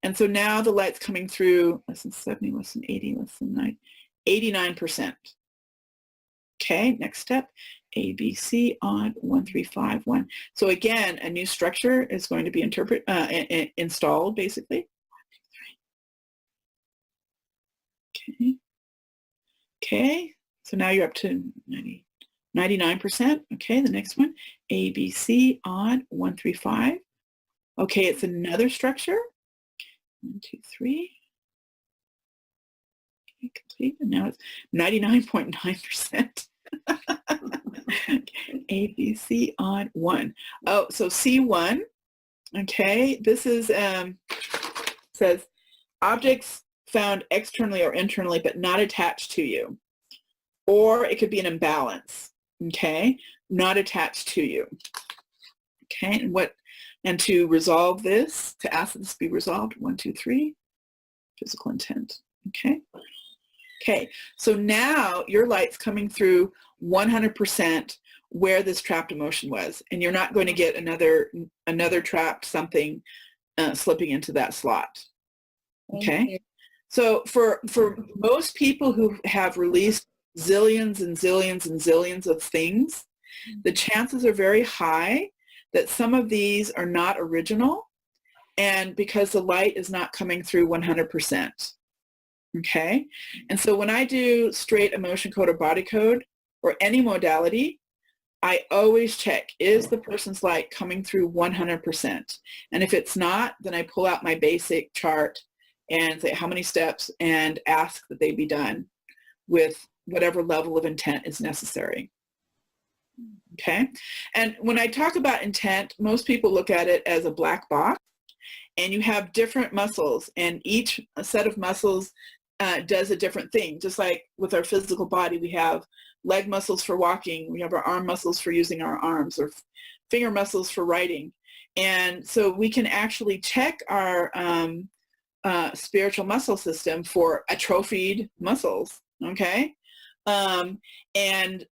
And so now the light's coming through less than 70, less than 80, less than 90, 89%. Okay, next step, A, B, C, odd, 1, 3, 5, 1. So again, a new structure is going to be installed, basically. 1, 2, 3. Okay. Okay, so now you're up to 99%. Okay, the next one, A, B, C, odd, 1, 3, 5. Okay, it's another structure. 1, 2, 3. Okay, complete. And now it's 99.9%. A, B, C, odd, 1. Oh, so C1. Okay, this is says objects found externally or internally but not attached to you, or it could be an imbalance. Okay, not attached to you. Okay, and to resolve this, to ask that this be resolved, 1, 2, 3, physical intent. Okay. Okay, so now your light's coming through 100% where this trapped emotion was, and you're not going to get another trapped something slipping into that slot. Okay, so for most people who have released zillions and zillions and zillions of things, the chances are very high that some of these are not original, and because the light is not coming through 100%. Okay, and so when I do straight emotion code or body code or any modality, I always check, is the person's light coming through 100%? And if it's not, then I pull out my basic chart and say how many steps and ask that they be done with whatever level of intent is necessary. Okay, and when I talk about intent, most people look at it as a black box, and you have different muscles, and each set of muscles does a different thing. Just like with our physical body, we have leg muscles for walking, we have our arm muscles for using our arms, or finger muscles for writing. And so we can actually check our spiritual muscle system for atrophied muscles, okay? And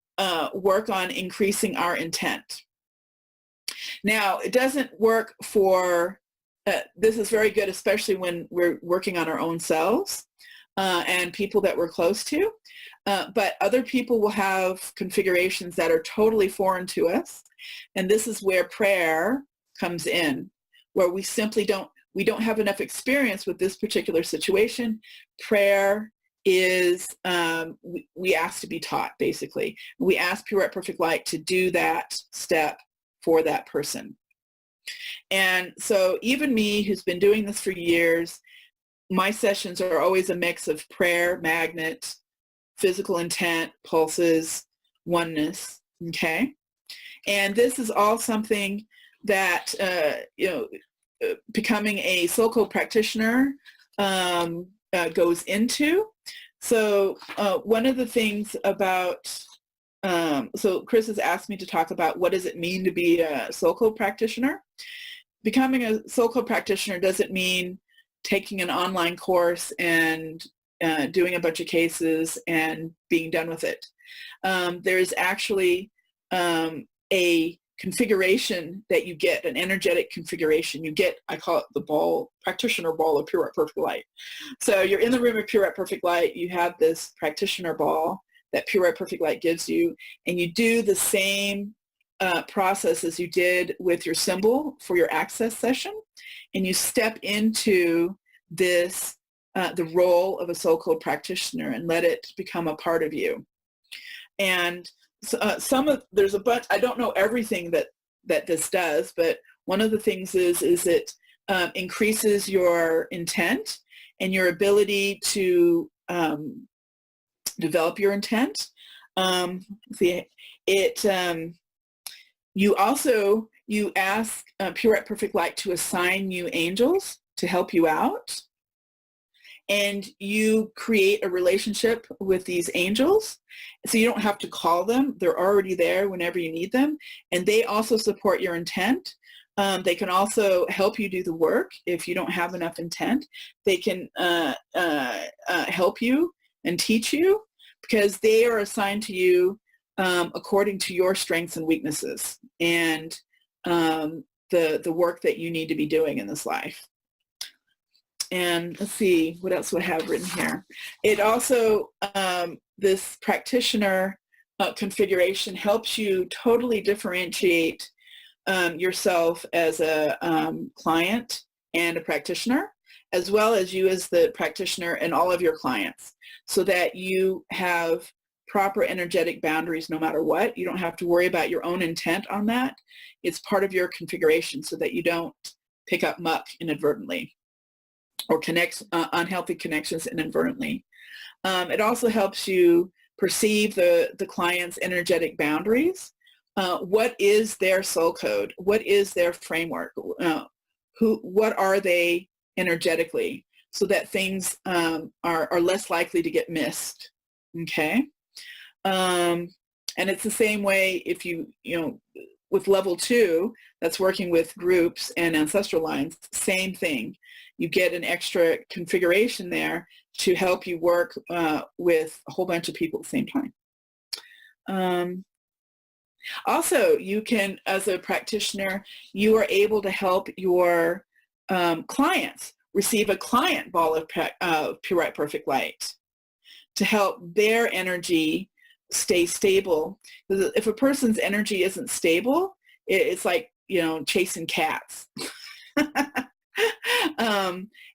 work on increasing our intent. Now, it doesn't work for, this is very good, especially when we're working on our own selves and people that we're close to. But other people will have configurations that are totally foreign to us. And this is where prayer comes in, where we simply don't have enough experience with this particular situation. Prayer is, we ask to be taught, basically. We ask Pure Perfect Light to do that step for that person. And so even me, who's been doing this for years, my sessions are always a mix of prayer, magnet, physical intent, pulses, oneness. Okay. And this is all something that, becoming a soul code practitioner goes into. So one of the things about, so Chris has asked me to talk about what does it mean to be a soul code practitioner. Becoming a soul code practitioner doesn't mean taking an online course and doing a bunch of cases and being done with it. There's actually a configuration that you get, an energetic configuration. You get, I call it the ball, practitioner ball of pure, perfect light. So you're in the room of pure, perfect light. You have this practitioner ball that pure, perfect light gives you, and you do the same process as you did with your symbol for your access session, and you step into this, the role of a soul code practitioner, and let it become a part of you. And there's a bunch, I don't know everything that this does, but one of the things is it increases your intent and your ability to develop your intent. You ask Pure at Perfect Light to assign you angels to help you out. And you create a relationship with these angels. So you don't have to call them. They're already there whenever you need them. And they also support your intent. They can also help you do the work if you don't have enough intent. They can help you and teach you because they are assigned to you according to your strengths and weaknesses and the work that you need to be doing in this life. And let's see, what else do I have written here? It also, this practitioner configuration helps you totally differentiate yourself as a client and a practitioner, as well as you as the practitioner and all of your clients, so that you have proper energetic boundaries no matter what. You don't have to worry about your own intent on that. It's part of your configuration so that you don't pick up muck inadvertently or connect unhealthy connections inadvertently. It also helps you perceive the client's energetic boundaries. What is their soul code? What is their framework? What are they energetically? So that things are less likely to get missed. Okay. And it's the same way if you with level 2, that's working with groups and ancestral lines, same thing. You get an extra configuration there to help you work with a whole bunch of people at the same time. Also, you can, as a practitioner, you are able to help your clients receive a client ball of pure perfect light to help their energy stay stable. If a person's energy isn't stable, it's like, chasing cats.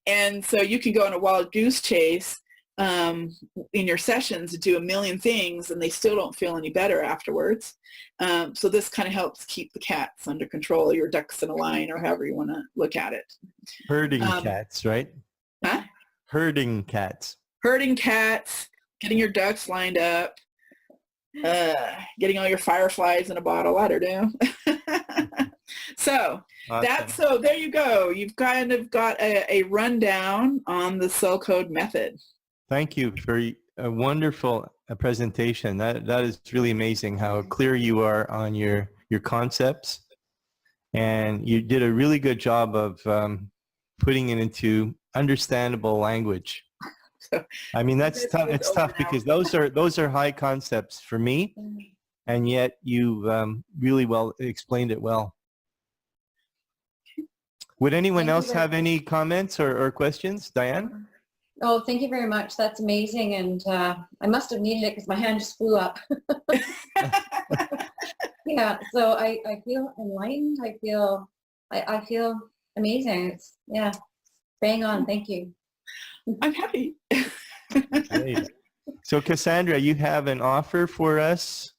And so you can go on a wild goose chase in your sessions and do a million things and they still don't feel any better afterwards. So this kind of helps keep the cats under control, your ducks in a line, or however you want to look at it. Herding cats, right? Huh? Herding cats, getting your ducks lined up, getting all your fireflies in a bottle, I don't know. So awesome. There you go. You've kind of got a rundown on the soul code method. Thank you for a wonderful presentation. That is really amazing how clear you are on your concepts, and you did a really good job of putting it into understandable language. I mean, that's tough. It's tough because those are high concepts for me, and yet you really well explained it well. Would anyone else have any comments or questions? Diane? Oh, thank you very much. That's amazing. And I must have needed it because my hand just flew up. Yeah, so I feel enlightened. I feel amazing. It's, yeah, bang on. Thank you. I'm happy. Great. So Cassandra, you have an offer for us?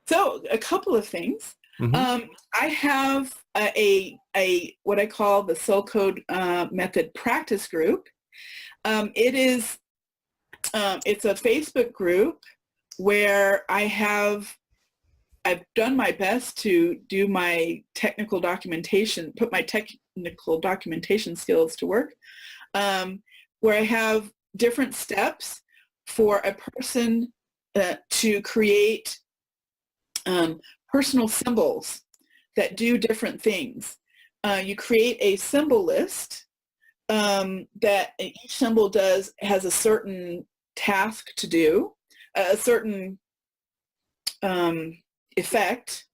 So a couple of things. Mhm. I have a what I call the Soul Code Method practice group. It's a Facebook group where I've done my best to do my technical documentation, put my technical documentation skills to work, where I have different steps for a person to create personal symbols that do different things. You create a symbol list that each symbol has a certain task to do, a certain effect.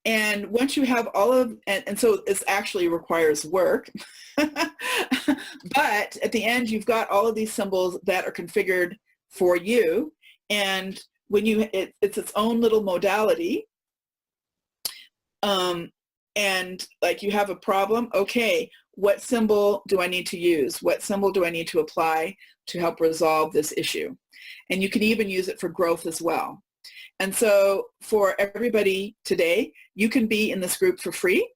And once you have all of, and so this actually requires work, but at the end you've got all of these symbols that are configured for you. And when it's its own little modality, and like you have a problem, okay, what symbol do I need to use? What symbol do I need to apply to help resolve this issue? And you can even use it for growth as well. And so for everybody today, you can be in this group for free,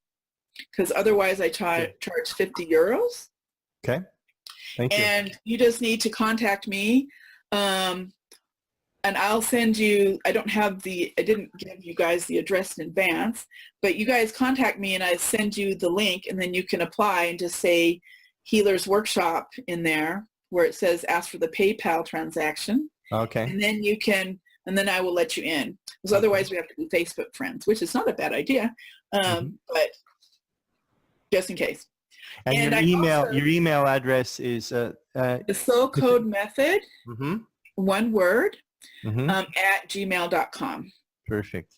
because otherwise I charge 50 euros. Okay. Thank you. And you just need to contact me. And I'll send you, I didn't give you guys the address in advance, but you guys contact me and I send you the link, and then you can apply and just say Healers Workshop in there where it says ask for the PayPal transaction. Okay. And then and then I will let you in. Because otherwise we have to be Facebook friends, which is not a bad idea, but just in case. And your email address is the Soul Code Method, one word, at gmail.com. Perfect.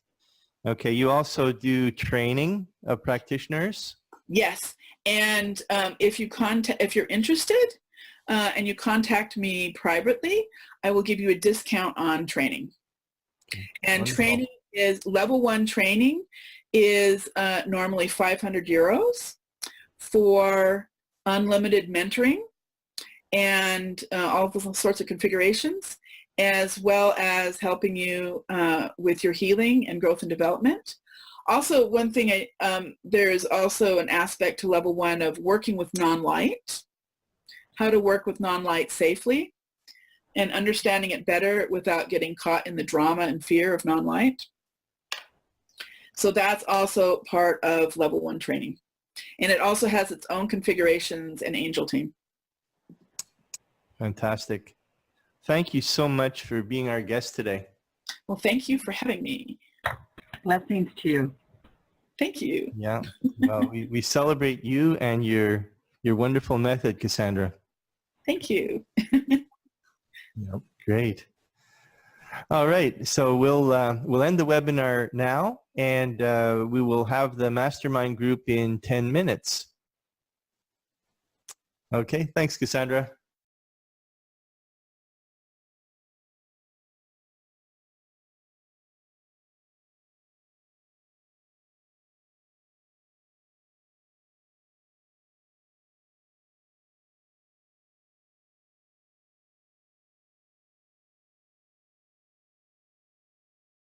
Okay. You also do training of practitioners? Yes. And if you're interested and you contact me privately, I will give you a discount on training. And Wonderful. training is level 1 training is normally 500 euros for unlimited mentoring and all sorts of configurations, as well as helping you with your healing and growth and development. Also, one thing, there's also an aspect to level 1 of working with non-light, how to work with non-light safely, and understanding it better without getting caught in the drama and fear of non-light. So that's also part of level 1 training. And it also has its own configurations and angel team. Fantastic. Thank you so much for being our guest today. Well, thank you for having me. Blessings to you. Thank you. Yeah. Well, we celebrate you and your wonderful method, Cassandra. Thank you. Yep. Great. All right. So we'll end the webinar now, and we will have the mastermind group in 10 minutes. Okay. Thanks, Cassandra.